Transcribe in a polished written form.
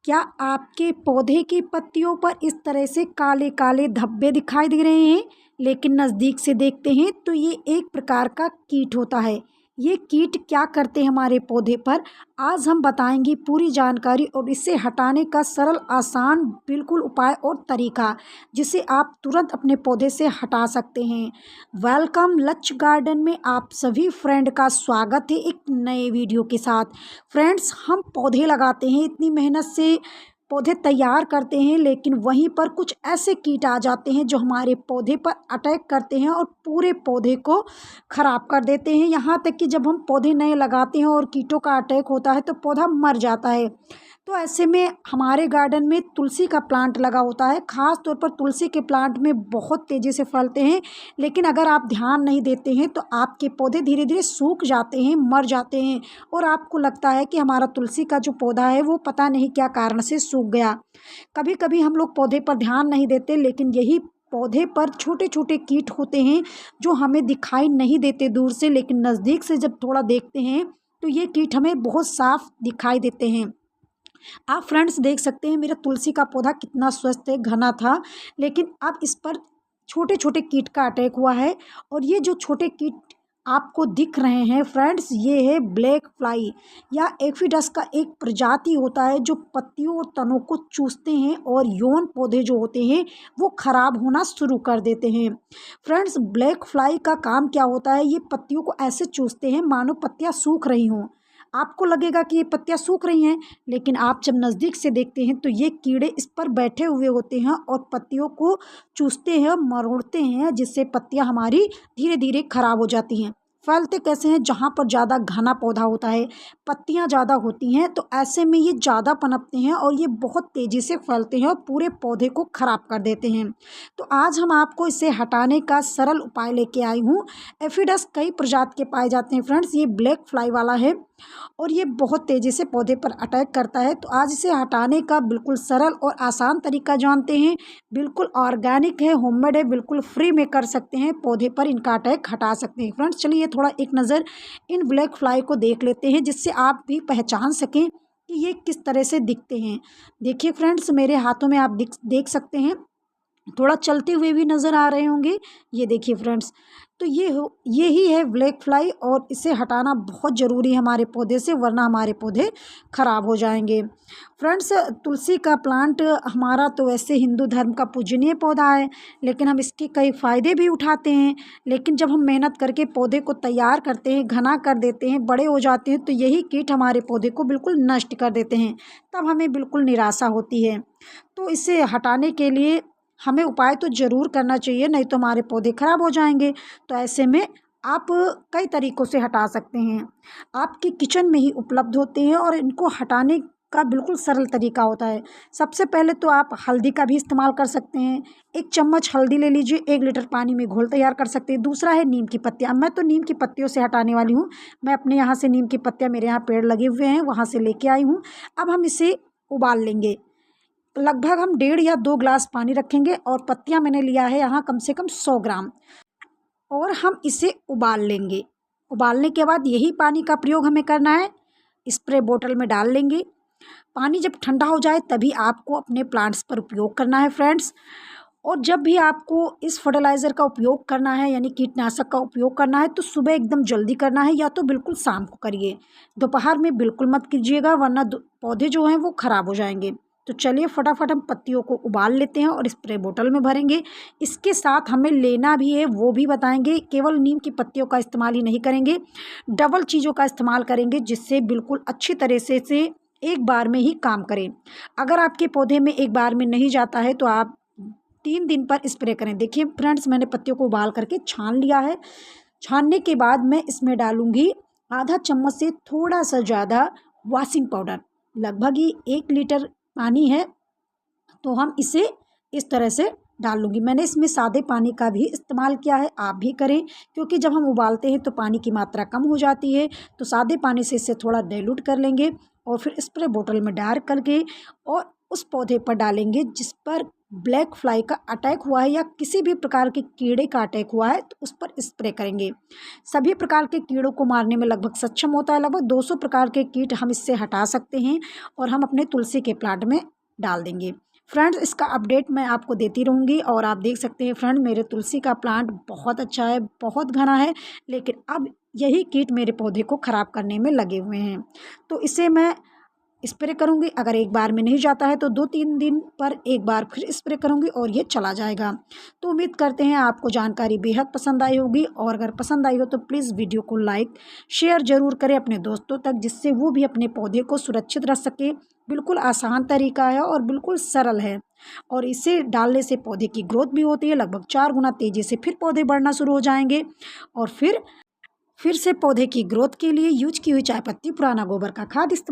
क्या आपके पौधे की पत्तियों पर इस तरह से काले काले धब्बे दिखाई दे रहे हैं, लेकिन नज़दीक से देखते हैं तो ये एक प्रकार का कीट होता है। ये कीट क्या करते हैं हमारे पौधे पर, आज हम बताएंगे पूरी जानकारी और इसे हटाने का सरल आसान बिल्कुल उपाय और तरीका, जिसे आप तुरंत अपने पौधे से हटा सकते हैं। वेलकम लक्ष्य गार्डन में आप सभी फ्रेंड का स्वागत है एक नए वीडियो के साथ। फ्रेंड्स, हम पौधे लगाते हैं, इतनी मेहनत से पौधे तैयार करते हैं, लेकिन वहीं पर कुछ ऐसे कीट आ जाते हैं जो हमारे पौधे पर अटैक करते हैं और पूरे पौधे को ख़राब कर देते हैं। यहाँ तक कि जब हम पौधे नए लगाते हैं और कीटों का अटैक होता है तो पौधा मर जाता है। तो ऐसे में हमारे गार्डन में तुलसी का प्लांट लगा होता है। ख़ास तौर पर तुलसी के प्लांट में बहुत तेज़ी से फलते हैं, लेकिन अगर आप ध्यान नहीं देते हैं तो आपके पौधे धीरे धीरे सूख जाते हैं, मर जाते हैं और आपको लगता है कि हमारा तुलसी का जो पौधा है वो पता नहीं क्या कारण से सूख गया। कभी कभी हम लोग पौधे पर ध्यान नहीं देते, लेकिन यही पौधे पर छोटे छोटे कीट होते हैं जो हमें दिखाई नहीं देते दूर से, लेकिन नज़दीक से जब थोड़ा देखते हैं तो ये कीट हमें बहुत साफ दिखाई देते हैं। आप फ्रेंड्स देख सकते हैं मेरा तुलसी का पौधा कितना स्वस्थ है, घना था, लेकिन अब इस पर छोटे छोटे कीट का अटैक हुआ है। और ये जो छोटे कीट आपको दिख रहे हैं फ्रेंड्स, ये है ब्लैक फ्लाई या एफिडस का एक प्रजाति होता है जो पत्तियों और तनों को चूसते हैं और यौन पौधे जो होते हैं वो खराब होना शुरू कर देते हैं। फ्रेंड्स, ब्लैक फ्लाई का काम क्या होता है, ये पत्तियों को ऐसे चूसते हैं मानो पत्तियां सूख रही हों। आपको लगेगा कि ये पत्तियां सूख रही हैं, लेकिन आप जब नज़दीक से देखते हैं तो ये कीड़े इस पर बैठे हुए होते हैं और पत्तियों को चूसते हैं, मरोड़ते हैं, जिससे पत्तियां हमारी धीरे धीरे खराब हो जाती हैं। फैलते कैसे हैं, जहाँ पर ज़्यादा घना पौधा होता है, पत्तियां ज़्यादा होती हैं, तो ऐसे में ये ज़्यादा पनपते हैं और ये बहुत तेज़ी से फैलते हैं और पूरे पौधे को ख़राब कर देते हैं। तो आज हम आपको इसे हटाने का सरल उपाय लेके आई हूँ। एफिडस कई प्रजाति के पाए जाते हैं फ्रेंड्स, ये ब्लैक फ्लाई वाला है और ये बहुत तेज़ी से पौधे पर अटैक करता है। तो आज इसे हटाने का बिल्कुल सरल और आसान तरीका जानते हैं। बिल्कुल ऑर्गेनिक है, होममेड है, बिल्कुल फ्री में कर सकते हैं, पौधे पर इनका अटैक हटा सकते हैं। फ्रेंड्स, चलिए थोड़ा एक नज़र इन ब्लैक फ्लाई को देख लेते हैं, जिससे आप भी पहचान सकें कि ये किस तरह से दिखते हैं। देखिए फ्रेंड्स, मेरे हाथों में आप देख सकते हैं, थोड़ा चलते हुए भी नज़र आ रहे होंगे। ये देखिए फ्रेंड्स, तो ये ही है ब्लैक फ्लाई और इसे हटाना बहुत ज़रूरी है हमारे पौधे से, वरना हमारे पौधे ख़राब हो जाएंगे। फ्रेंड्स, तुलसी का प्लांट हमारा तो वैसे हिंदू धर्म का पूजनीय पौधा है, लेकिन हम इसके कई फ़ायदे भी उठाते हैं। लेकिन जब हम मेहनत करके पौधे को तैयार करते हैं, घना कर देते हैं, बड़े हो जाते हैं, तो यही कीट हमारे पौधे को बिल्कुल नष्ट कर देते हैं। तब हमें बिल्कुल निराशा होती है। तो इसे हटाने के लिए हमें उपाय तो ज़रूर करना चाहिए, नहीं तो हमारे पौधे ख़राब हो जाएंगे। तो ऐसे में आप कई तरीक़ों से हटा सकते हैं, आपके किचन में ही उपलब्ध होते हैं और इनको हटाने का बिल्कुल सरल तरीका होता है। सबसे पहले तो आप हल्दी का भी इस्तेमाल कर सकते हैं। 1 चम्मच हल्दी ले लीजिए, 1 लीटर पानी में घोल तैयार कर सकते हैं। दूसरा है नीम की पत्तियाँ। मैं तो नीम की पत्तियों से हटाने वाली हूँ। मैं अपने यहाँ से नीम की पत्तियाँ, मेरे यहाँ पेड़ लगे हुए हैं, वहाँ से लेके आई हूँ। अब हम इसे उबाल लेंगे। लगभग हम 1.5 या 2 ग्लास पानी रखेंगे और पत्तियां मैंने लिया है यहाँ कम से कम 100 ग्राम, और हम इसे उबाल लेंगे। उबालने के बाद यही पानी का प्रयोग हमें करना है। स्प्रे बोतल में डाल लेंगे। पानी जब ठंडा हो जाए तभी आपको अपने प्लांट्स पर उपयोग करना है फ्रेंड्स। और जब भी आपको इस फर्टिलाइज़र का उपयोग करना है, यानी कीटनाशक का उपयोग करना है, तो सुबह एकदम जल्दी करना है या तो बिल्कुल शाम को करिए। दोपहर में बिल्कुल मत कीजिएगा, वरना पौधे जो हैं वो ख़राब हो जाएंगे। तो चलिए फटाफट हम पत्तियों को उबाल लेते हैं और स्प्रे बोतल में भरेंगे। इसके साथ हमें लेना भी है, वो भी बताएंगे। केवल नीम की पत्तियों का इस्तेमाल ही नहीं करेंगे, डबल चीज़ों का इस्तेमाल करेंगे, जिससे बिल्कुल अच्छी तरह से एक बार में ही काम करें। अगर आपके पौधे में एक बार में नहीं जाता है तो आप 3 दिन पर स्प्रे करें। देखिए फ्रेंड्स, मैंने पत्तियों को उबाल करके छान लिया है। छानने के बाद मैं इसमें डालूंगी आधा चम्मच से थोड़ा सा ज़्यादा वॉशिंग पाउडर। लगभग ही 1 लीटर पानी है, तो हम इसे इस तरह से डाल लूँगी। मैंने इसमें सादे पानी का भी इस्तेमाल किया है, आप भी करें, क्योंकि जब हम उबालते हैं तो पानी की मात्रा कम हो जाती है। तो सादे पानी से इसे थोड़ा डाइल्यूट कर लेंगे और फिर स्प्रे बोतल में डाल करके और उस पौधे पर डालेंगे जिस पर ब्लैक फ्लाई का अटैक हुआ है या किसी भी प्रकार के कीड़े का अटैक हुआ है तो उस पर स्प्रे करेंगे। सभी प्रकार के कीड़ों को मारने में लगभग सक्षम होता है। लगभग 200 प्रकार के कीट हम इससे हटा सकते हैं और हम अपने तुलसी के प्लांट में डाल देंगे। फ्रेंड्स, इसका अपडेट मैं आपको देती रहूँगी और आप देख सकते हैं फ्रेंड, मेरे तुलसी का प्लांट बहुत अच्छा है, बहुत घना है, लेकिन अब यही कीट मेरे पौधे को ख़राब करने में लगे हुए हैं। तो इसे मैं स्प्रे करूँगी। अगर एक बार में नहीं जाता है तो 2-3 दिन पर एक बार फिर स्प्रे करूँगी और ये चला जाएगा। तो उम्मीद करते हैं आपको जानकारी बेहद पसंद आई होगी और अगर पसंद आई हो तो प्लीज़ वीडियो को लाइक शेयर ज़रूर करें अपने दोस्तों तक, जिससे वो भी अपने पौधे को सुरक्षित रख सके। बिल्कुल आसान तरीका है और बिल्कुल सरल है और इसे डालने से पौधे की ग्रोथ भी होती है। लगभग 4 गुना तेज़ी से फिर पौधे बढ़ना शुरू हो जाएंगे और फिर से पौधे की ग्रोथ के लिए यूज की हुई चाय पत्ती, पुराना गोबर का खाद इस्तेमाल